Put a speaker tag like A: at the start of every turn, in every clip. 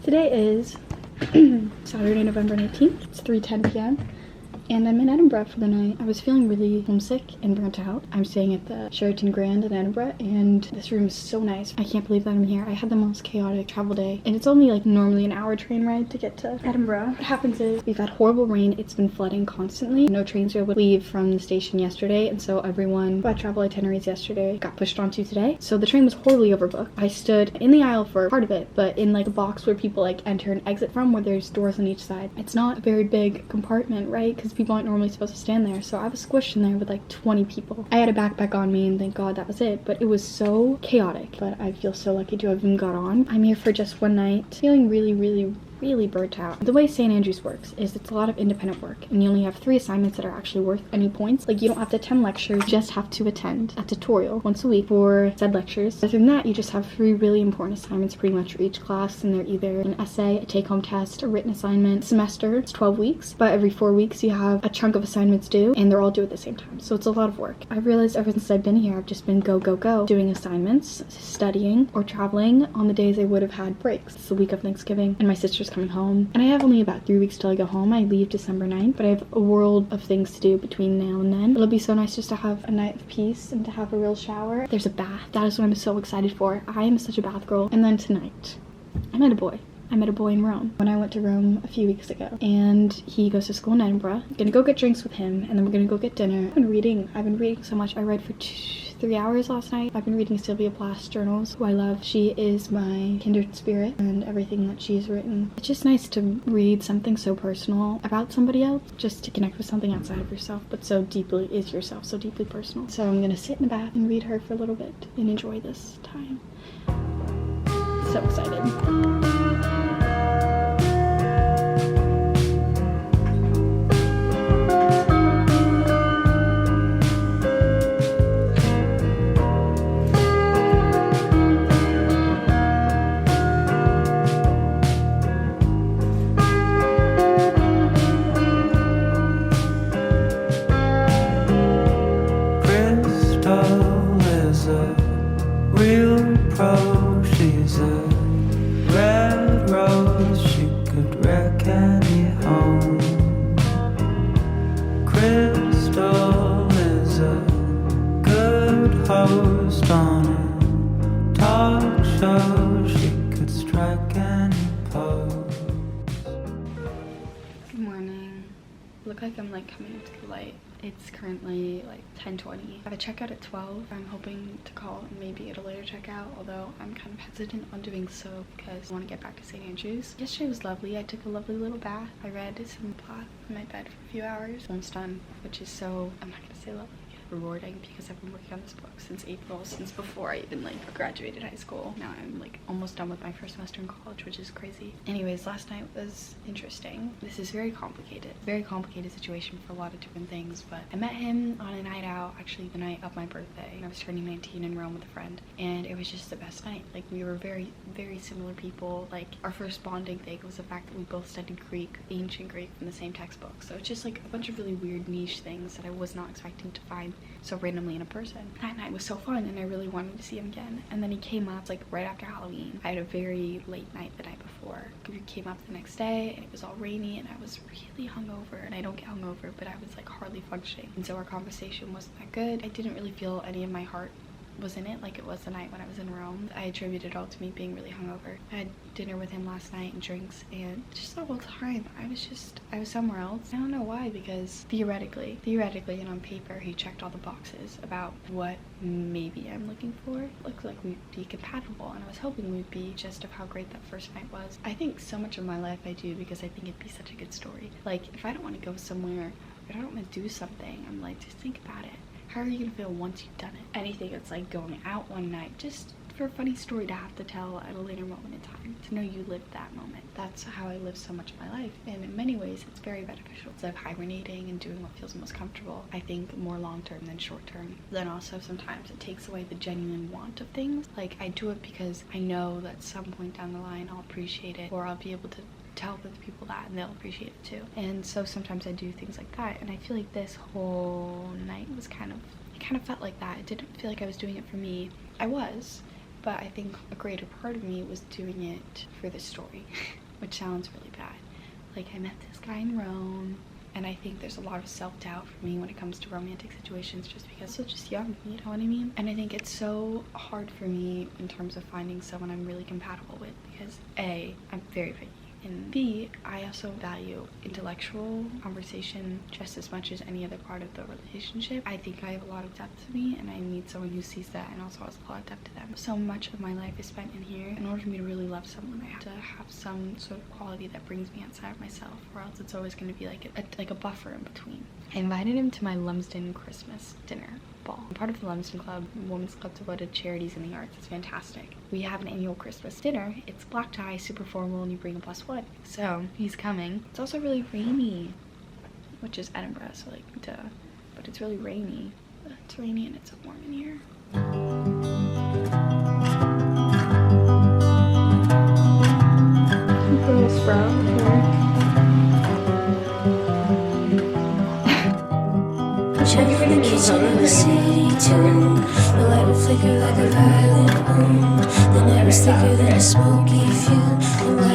A: Today is Saturday, November 19th. It's 3:10 p.m. and I'm in Edinburgh for the night. I was feeling really homesick and burnt out. I'm staying at the Sheraton Grand in Edinburgh, and this room is so nice. I can't believe that I'm here. I had the most chaotic travel day, and it's only like normally an hour train ride to get to Edinburgh. What happens is we've had horrible rain. It's been flooding constantly. No trains were able to leave from the station yesterday, and so everyone who had travel itineraries yesterday got pushed onto today. So the train was horribly overbooked. I stood in the aisle for part of it, but in like a box where people like enter and exit from, where there's doors on each side. It's not a very big compartment, right? Because people aren't normally supposed to stand there, so I was squished in there with like 20 people. I had a backpack on me, and thank God that was it, but it was so chaotic. But I feel so lucky to have even got on. I'm here for just one night, feeling really burnt out. The way St. Andrews works is it's a lot of independent work, and you only have 3 assignments that are actually worth any points. Like, you don't have to attend lectures, you just have to attend a tutorial once a week for said lectures. Other than that, you just have 3 really important assignments pretty much for each class, and they're either an essay, a take-home test, a written assignment. Semester, it's 12 weeks, but every 4 weeks you have a chunk of assignments due, and they're all due at the same time, so it's a lot of work. I've realized ever since I've been here, I've just been go, doing assignments, studying, or traveling on the days I would have had breaks. It's the week of Thanksgiving, and my sister's coming home, and I have only about 3 weeks till I go home. I leave December 9th, but I have a world of things to do between now and then. It'll be so nice just to have a night of peace and to have a real shower. There's a bath. That is what I'm so excited for. I am such a bath girl. And then tonight, I met a boy. I met a boy in Rome when I went to Rome a few weeks ago, and he goes to school in Edinburgh. I'm gonna go get drinks with him, and then we're gonna go get dinner. I've been reading so much. I read for 3 hours last night. I've been reading Sylvia Plath's journals, who I love. She is my kindred spirit, and everything that she's written. It's just nice to read something so personal about somebody else, just to connect with something outside of yourself, but so deeply is yourself, so deeply personal. So I'm gonna sit in the bath and read her for a little bit and enjoy this time. So excited. Look like I'm like coming into the light. It's currently like 10:20. I have a checkout at 12. I'm hoping to call and maybe get a later checkout, although I'm kind of hesitant on doing so because I want to get back to St. Andrews. Yesterday was lovely. I took a lovely little bath. I read some Plath in my bed for a few hours. Almost done, which is so, I'm not gonna say lovely, rewarding, because I've been working on this book since April, since before I even like graduated high school. Now I'm like almost done with my first semester in college, which is crazy. Anyways, last night was interesting. This is very complicated situation for a lot of different things, but I met him on a night out, actually the night of my birthday. I was turning 19 in Rome with a friend, and it was just the best night. Like, we were very similar people. Like, our first bonding thing was the fact that we both studied Greek, ancient Greek, from the same textbook. So it's just like a bunch of really weird niche things that I was not expecting to find so randomly in a person. That night was so fun, and I really wanted to see him again. And then he came up like right after Halloween. I had a very late night the night before. We came up the next day, and it was all rainy, and I was really hungover. And I don't get hungover, but I was like hardly functioning, and so our conversation wasn't that good. I didn't really feel any of my heart was in it like it was the night when I was in Rome. I attribute it all to me being really hungover. I had dinner with him last night and drinks, and just the whole time I was somewhere else. I don't know why, because theoretically and on paper he checked all the boxes about what maybe I'm looking for. It looks like we'd be compatible, and I was hoping we'd be, just of how great that first night was. I think so much of my life I do because I think it'd be such a good story. Like, if I don't want to go somewhere, if I don't want to do something, I'm like, just think about it. How are you gonna feel once you've done it? Anything that's like going out one night, just for a funny story to have to tell at a later moment in time, to know you lived that moment. That's how I live so much of my life, and in many ways it's very beneficial. Instead of hibernating and doing what feels most comfortable, I think more long-term than short-term. Then also sometimes it takes away the genuine want of things. Like, I do it because I know that some point down the line I'll appreciate it, or I'll be able to tell the people that and they'll appreciate it too. And so sometimes I do things like that, and I feel like this whole night was it kind of felt like that. It didn't feel like I was doing it for me. I was, but I think a greater part of me was doing it for the story, which sounds really bad. Like, I met this guy in Rome, and I think there's a lot of self-doubt for me when it comes to romantic situations, just because I'm just young, you know what I mean? And I think it's so hard for me in terms of finding someone I'm really compatible with, because A, I'm very picky, and B, I also value intellectual conversation just as much as any other part of the relationship. I think I have a lot of depth to me, and I need someone who sees that and also has a lot of depth to them. So much of my life is spent in here. In order for me to really love someone, I have to have some sort of quality that brings me outside of myself, or else it's always going to be like a buffer in between. I invited him to my Lumsden Christmas dinner ball. I'm part of the Lumsden Club, women's club devoted to charities in the arts. It's fantastic. We have an annual Christmas dinner. It's black tie, super formal, and you bring a +1. So he's coming. It's also really rainy, which is Edinburgh, so like, duh. But it's really rainy. It's rainy and it's warm in here. Little sprout here.
B: Check for the kitchen in the city too. The light would flicker like a violent wound. The night was thicker than a smoky fume.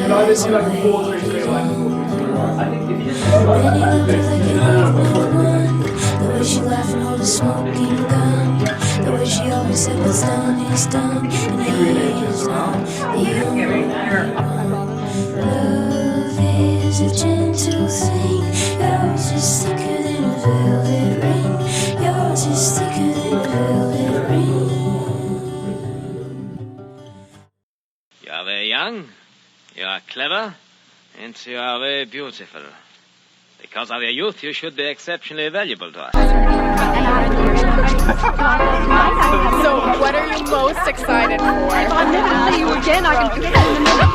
B: And I was waiting. Many looked like an evening one. The way she laughed and hold a smoking gun. The way she always said what's done is done. And he's not the only one. Love is a gentle thing. Yours is thicker than a velvet ring. Yours is thicker than a velvet ring.
C: You are very young, you are clever, and you are very beautiful. Because of your youth, you should be exceptionally valuable to us.
D: So, what are you most excited for?
E: If I never see you again, I can forget in a minute.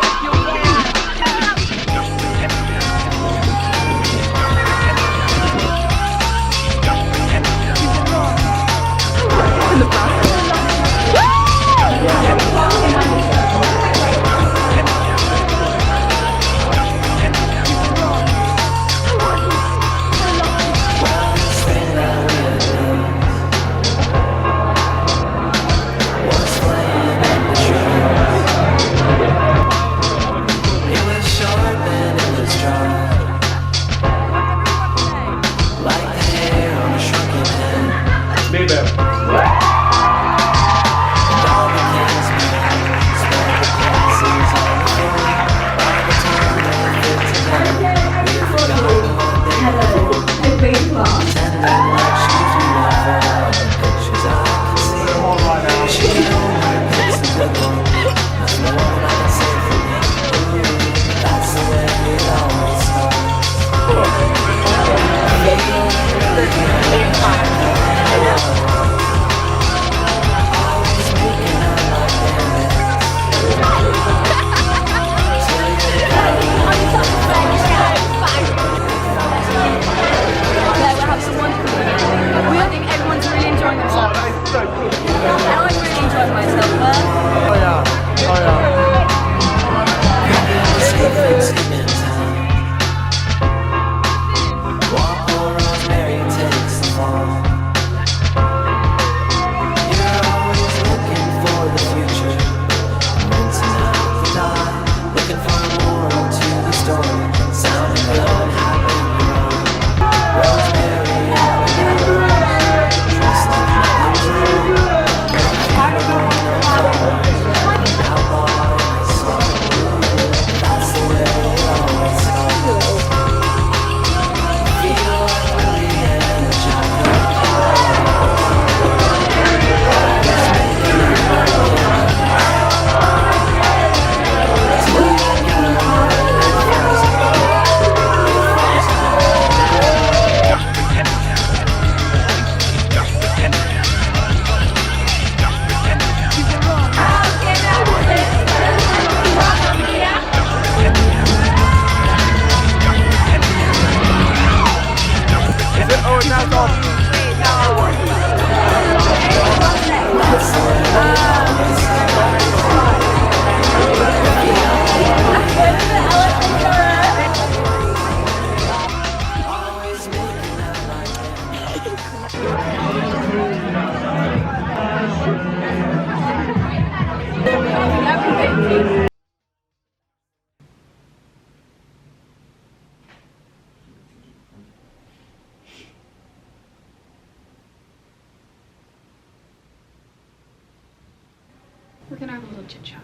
A: gonna have a little chit chat.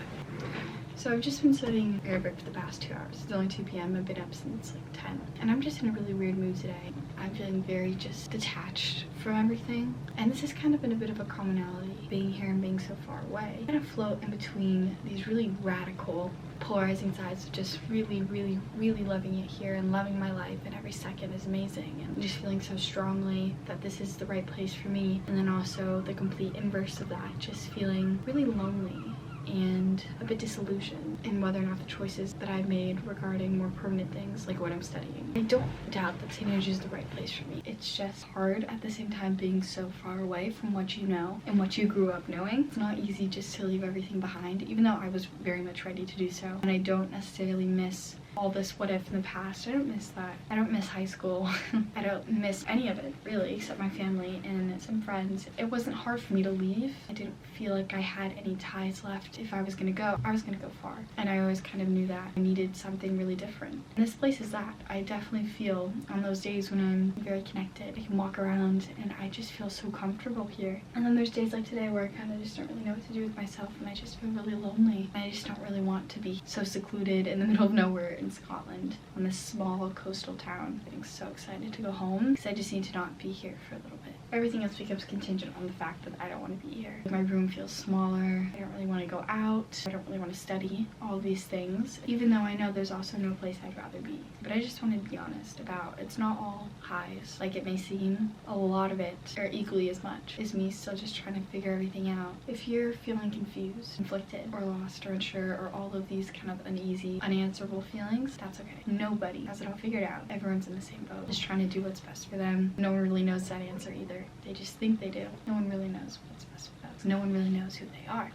A: So I've just been studying Arabic for the past 2 hours. It's only 2 p.m. I've been up since like 10. And I'm just in a really weird mood today. I'm feeling very just detached from everything. And this has kind of been a bit of a commonality, being here and being so far away. I kind of float in between these really radical, polarizing sides of just really, really, really loving it here and loving my life, and every second is amazing, and just feeling so strongly that this is the right place for me. And then also the complete inverse of that, just feeling really lonely and a bit disillusioned in whether or not the choices that I made regarding more permanent things like what I'm studying. I don't doubt that St. Andrews is the right place for me. It's just hard at the same time being so far away from what you know and what you grew up knowing. It's not easy just to leave everything behind, even though I was very much ready to do so. And I don't necessarily miss all this what if in the past. I don't miss that. I don't miss high school. I don't miss any of it really, except my family and some friends. It wasn't hard for me to leave. I didn't feel like I had any ties left. If I was gonna go, I was gonna go far. And I always kind of knew that I needed something really different. And this place is that. I definitely feel on those days when I'm very connected, I can walk around and I just feel so comfortable here. And then there's days like today where I kind of just don't really know what to do with myself, and I just feel really lonely. And I just don't really want to be so secluded in the middle of nowhere in Scotland, on this small coastal town. I'm getting so excited to go home because I just need to not be here for a little bit. Everything else becomes contingent on the fact that I don't want to be here. My room feels smaller. I don't really want to go out. I don't really want to study. All these things. Even though I know there's also no place I'd rather be. But I just wanted to be honest about it's not all highs like it may seem. A lot of it, or equally as much, is me still just trying to figure everything out. If you're feeling confused, conflicted, or lost, or unsure, or all of these kind of uneasy, unanswerable feelings, that's okay. Nobody has it all figured out. Everyone's in the same boat, just trying to do what's best for them. No one really knows that answer either. They just think they do. No one really knows what's best for them. No one really knows who they are.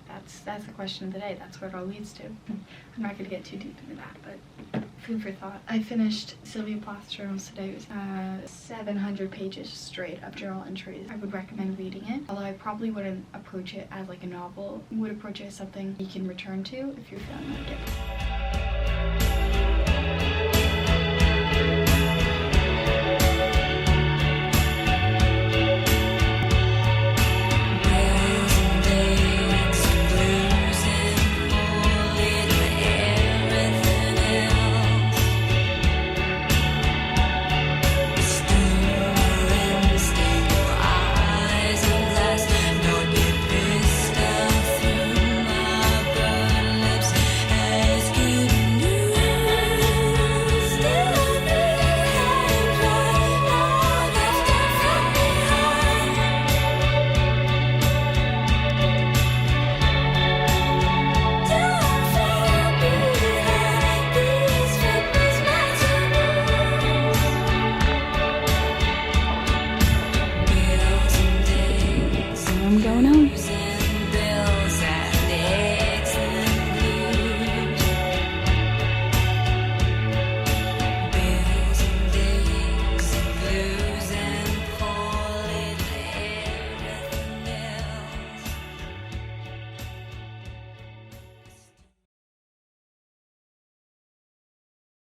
A: That's the question of the day. That's what it all leads to. I'm not going to get too deep into that, but food for thought. I finished Sylvia Plath's journals today. It was 700 pages straight of journal entries. I would recommend reading it, although I probably wouldn't approach it as like a novel. I would approach it as something you can return to if you're feeling like it.